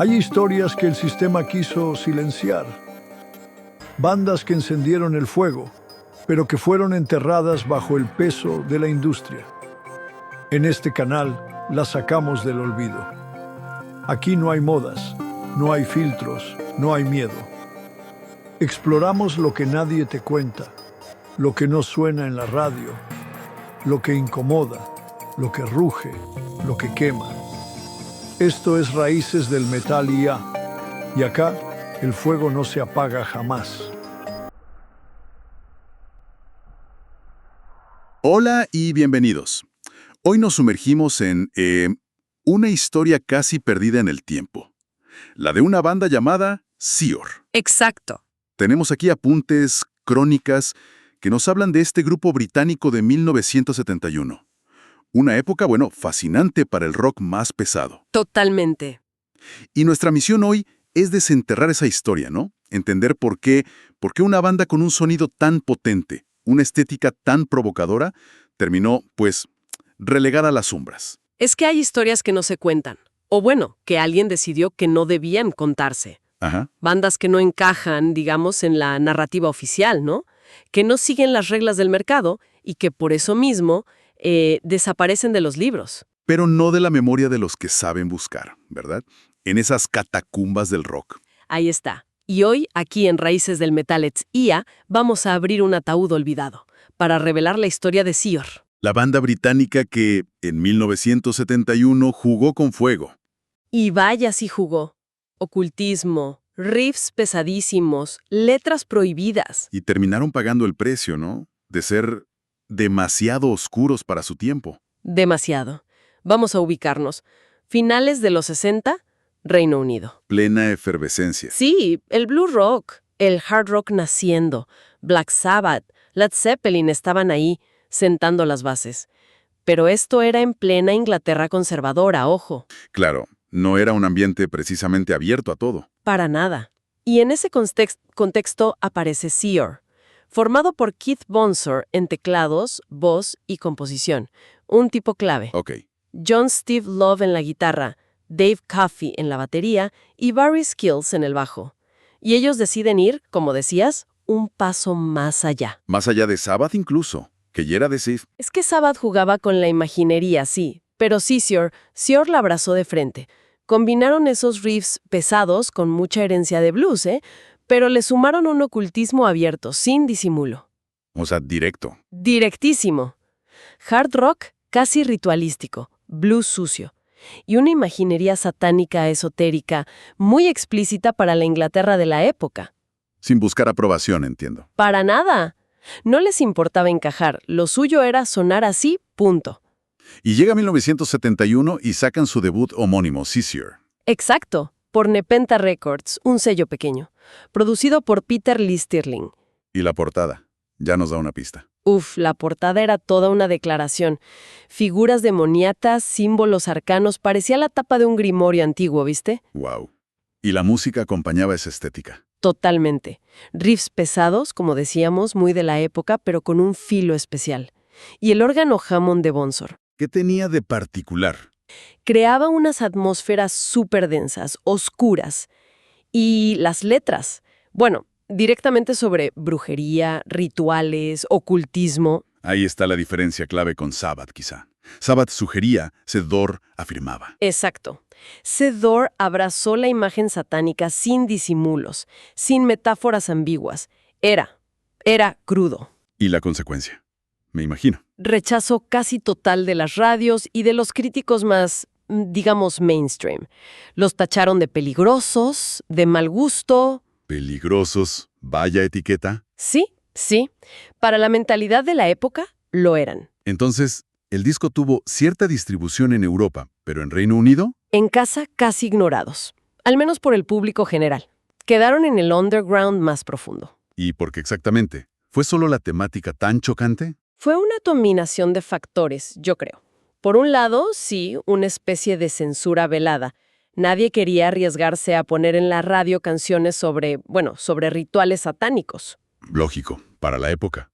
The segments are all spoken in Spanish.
Hay historias que el sistema quiso silenciar, bandas que encendieron el fuego, pero que fueron enterradas bajo el peso de la industria. En este canal las sacamos del olvido. Aquí no hay modas, no hay filtros, no hay miedo. Exploramos lo que nadie te cuenta, lo que no suena en la radio, lo que incomoda, lo que ruge, lo que quema. Esto es Raíces del Metal IA, y acá el fuego no se apaga jamás. Hola y bienvenidos. Hoy nos sumergimos en una historia casi perdida en el tiempo. La de una banda llamada Seor. Exacto. Tenemos aquí apuntes, crónicas, que nos hablan de este grupo británico de 1971. Una época, fascinante para el rock más pesado. Totalmente. Y nuestra misión hoy es desenterrar esa historia, ¿no? Entender por qué una banda con un sonido tan potente, una estética tan provocadora, terminó, relegada a las sombras. Es que hay historias que no se cuentan. O que alguien decidió que no debían contarse. Ajá. Bandas que no encajan, digamos, en la narrativa oficial, ¿no? Que no siguen las reglas del mercado y que por eso mismo desaparecen de los libros. Pero no de la memoria de los que saben buscar, ¿verdad? En esas catacumbas del rock. Ahí está. Y hoy, aquí en Raíces del Metal IA, vamos a abrir un ataúd olvidado para revelar la historia de Seor. La banda británica que, en 1971, jugó con fuego. Y vaya si jugó. Ocultismo, riffs pesadísimos, letras prohibidas. Y terminaron pagando el precio, ¿no? De ser demasiado oscuros para su tiempo. Demasiado. Vamos a ubicarnos. Finales de los 60, Reino Unido. Plena efervescencia. Sí, el blues rock, el hard rock naciendo, Black Sabbath, Led Zeppelin estaban ahí, sentando las bases. Pero esto era en plena Inglaterra conservadora, ojo. Claro, no era un ambiente precisamente abierto a todo. Para nada. Y en ese contexto aparece Seor, formado por Keith Bonsor en teclados, voz y composición, un tipo clave. Ok. John Steve Love en la guitarra, Dave Coffey en la batería y Barry Skills en el bajo. Y ellos deciden ir, como decías, un paso más allá. Más allá de Sabbath incluso, que ya era de Sith. Es que Sabbath jugaba con la imaginería, sí, pero sí Seor la abrazó de frente. Combinaron esos riffs pesados con mucha herencia de blues, pero le sumaron un ocultismo abierto, sin disimulo. O sea, directo. Directísimo. Hard rock casi ritualístico, blues sucio. Y una imaginería satánica esotérica muy explícita para la Inglaterra de la época. Sin buscar aprobación, entiendo. Para nada. No les importaba encajar, lo suyo era sonar así, punto. Y llega 1971 y sacan su debut homónimo, Seor. Exacto, por Nepentha Records, un sello pequeño, producido por Peter Lee Stirling. Y la portada, ya nos da una pista. La portada era toda una declaración. Figuras demoniatas, símbolos arcanos, parecía la tapa de un grimorio antiguo, ¿viste? Wow. Y la música acompañaba esa estética. Totalmente. Riffs pesados, como decíamos, muy de la época, pero con un filo especial. Y el órgano Hammond de Bonsor. ¿Qué tenía de particular? Creaba unas atmósferas súper densas, oscuras. Y las letras, directamente sobre brujería, rituales, ocultismo. Ahí está la diferencia clave con Sabbath, quizá. Sabbath sugería, Seor afirmaba. Exacto. Seor abrazó la imagen satánica sin disimulos, sin metáforas ambiguas. Era crudo. Y la consecuencia, me imagino. Rechazo casi total de las radios y de los críticos más, digamos, mainstream. Los tacharon de peligrosos, de mal gusto. Peligrosos, vaya etiqueta. Sí. Para la mentalidad de la época, lo eran. Entonces, el disco tuvo cierta distribución en Europa, pero en Reino Unido... En casa, casi ignorados. Al menos por el público general. Quedaron en el underground más profundo. ¿Y por qué exactamente? ¿Fue solo la temática tan chocante? Fue una combinación de factores, yo creo. Por un lado, sí, una especie de censura velada. Nadie quería arriesgarse a poner en la radio canciones sobre rituales satánicos. Lógico, para la época.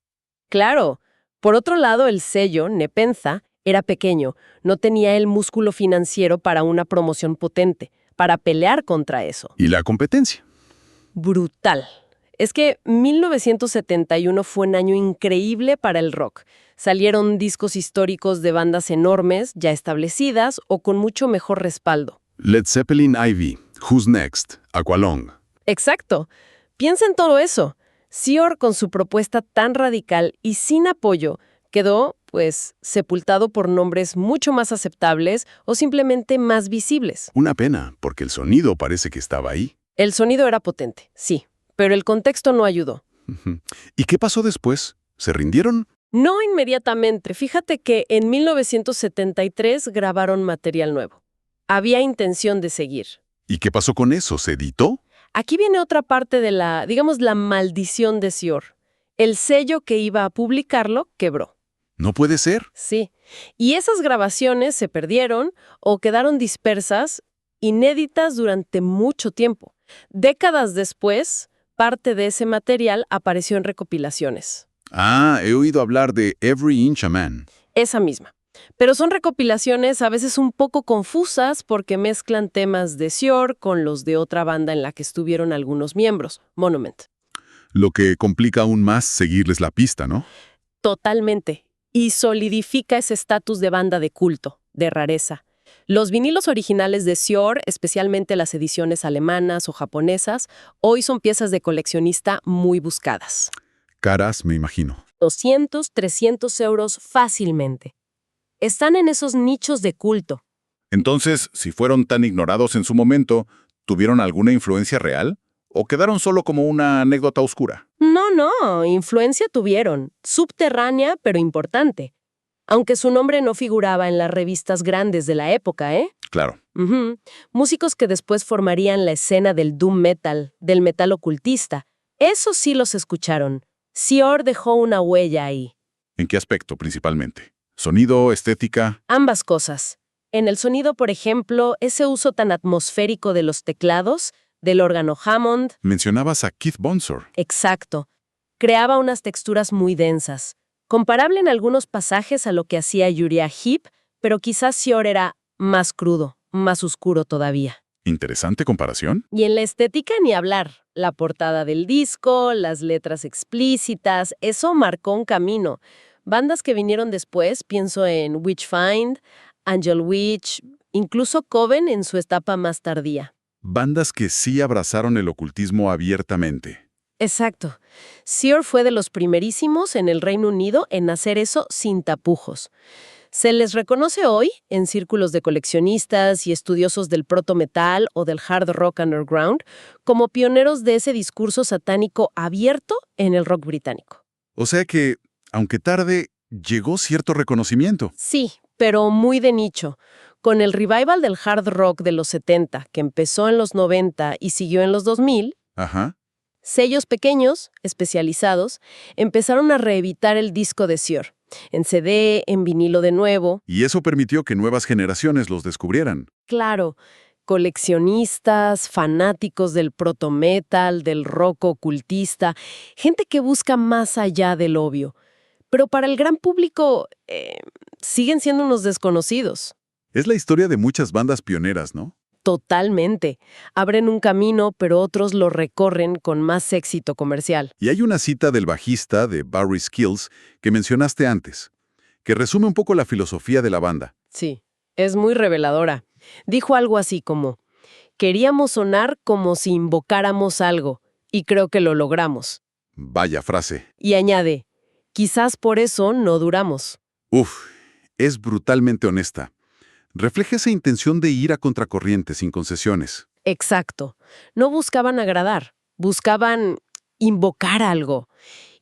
Claro. Por otro lado, el sello, Nepentha, era pequeño, no tenía el músculo financiero para una promoción potente. para pelear contra eso. ¿Y la competencia? Brutal. Es que 1971 fue un año increíble para el rock. Salieron discos históricos de bandas enormes, ya establecidas o con mucho mejor respaldo. Led Zeppelin Ivy, Who's Next, Aqualung. Exacto. Piensa en todo eso. Sior, con su propuesta tan radical y sin apoyo, quedó, pues, sepultado por nombres mucho más aceptables o simplemente más visibles. Una pena, porque el sonido parece que estaba ahí. El sonido era potente, sí, pero el contexto no ayudó. Ujú. ¿Y qué pasó después? ¿Se rindieron? No inmediatamente. Fíjate que en 1973 grabaron material nuevo. Había intención de seguir. ¿Y qué pasó con eso? ¿Se editó? Aquí viene otra parte de la, digamos, la maldición de Sior. El sello que iba a publicarlo quebró. No puede ser. Sí. Y esas grabaciones se perdieron o quedaron dispersas, inéditas durante mucho tiempo. Décadas después, parte de ese material apareció en recopilaciones. Ah, he oído hablar de Every Inch a Man. Esa misma. Pero son recopilaciones a veces un poco confusas porque mezclan temas de Sior con los de otra banda en la que estuvieron algunos miembros, Monument. Lo que complica aún más seguirles la pista, ¿no? Totalmente. Y solidifica ese estatus de banda de culto, de rareza. Los vinilos originales de Sior, especialmente las ediciones alemanas o japonesas, hoy son piezas de coleccionista muy buscadas. Caras, me imagino. 200, 300 euros fácilmente. Están en esos nichos de culto. Entonces, si fueron tan ignorados en su momento, ¿tuvieron alguna influencia real? ¿O quedaron solo como una anécdota oscura? No, influencia tuvieron, subterránea pero importante. Aunque su nombre no figuraba en las revistas grandes de la época, ¿eh? Claro. Ujú. Músicos que después formarían la escena del doom metal, del metal ocultista. Esos sí los escucharon. Sior dejó una huella ahí. ¿En qué aspecto principalmente? ¿Sonido, estética? Ambas cosas. En el sonido, por ejemplo, ese uso tan atmosférico de los teclados, del órgano Hammond. Mencionabas a Keith Bonsor. Exacto. Creaba unas texturas muy densas. Comparable en algunos pasajes a lo que hacía Uriah Heep, pero quizás Sior era más crudo, más oscuro todavía. Interesante comparación. Y en la estética ni hablar. La portada del disco, las letras explícitas, eso marcó un camino. Bandas que vinieron después, pienso en Witchfind, Angel Witch, incluso Coven en su etapa más tardía. Bandas que sí abrazaron el ocultismo abiertamente. Exacto. Sior fue de los primerísimos en el Reino Unido en hacer eso sin tapujos. Se les reconoce hoy, en círculos de coleccionistas y estudiosos del proto-metal o del hard rock underground, como pioneros de ese discurso satánico abierto en el rock británico. O sea que, aunque tarde, llegó cierto reconocimiento. Sí, pero muy de nicho. Con el revival del hard rock de los 70, que empezó en los 90 y siguió en los 2000, Ajá. sellos pequeños, especializados, empezaron a reeditar el disco de Sior, en CD, en vinilo de nuevo. Y eso permitió que nuevas generaciones los descubrieran. Claro, coleccionistas, fanáticos del proto-metal, del rock ocultista, gente que busca más allá del obvio. Pero para el gran público, siguen siendo unos desconocidos. Es la historia de muchas bandas pioneras, ¿no? Totalmente. Abren un camino, pero otros lo recorren con más éxito comercial. Y hay una cita del bajista de Barry Skills que mencionaste antes, que resume un poco la filosofía de la banda. Sí, es muy reveladora. Dijo algo así como, queríamos sonar como si invocáramos algo, y creo que lo logramos. Vaya frase. Y añade, quizás por eso no duramos. Uf, es brutalmente honesta. Refleja esa intención de ir a contracorriente sin concesiones. Exacto. No buscaban agradar, buscaban invocar algo.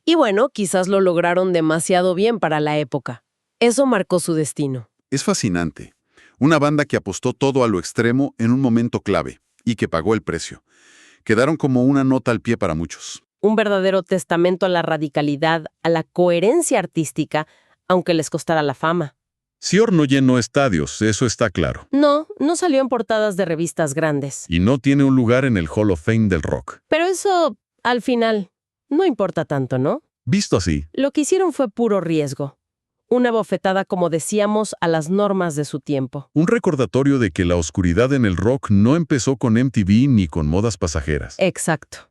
Y bueno, quizás lo lograron demasiado bien para la época. Eso marcó su destino. Es fascinante. Una banda que apostó todo a lo extremo en un momento clave y que pagó el precio. Quedaron como una nota al pie para muchos. Un verdadero testamento a la radicalidad, a la coherencia artística, aunque les costara la fama. Sior no llenó estadios, eso está claro. No salió en portadas de revistas grandes. Y no tiene un lugar en el Hall of Fame del rock. Pero eso, al final, no importa tanto, ¿no? Visto así, Lo que hicieron fue puro riesgo. una bofetada, como decíamos, a las normas de su tiempo. Un recordatorio de que la oscuridad en el rock no empezó con MTV ni con modas pasajeras. Exacto.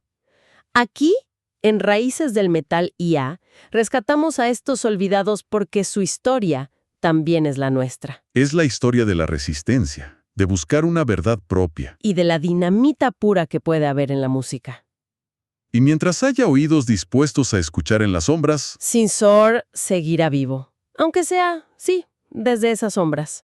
Aquí, en Raíces del Metal IA, rescatamos a estos olvidados porque su historia también es la nuestra. Es la historia de la resistencia, de buscar una verdad propia. Y de la dinamita pura que puede haber en la música. Y mientras haya oídos dispuestos a escuchar en las sombras, Sin Sor seguirá vivo. Aunque sea, sí, desde esas sombras.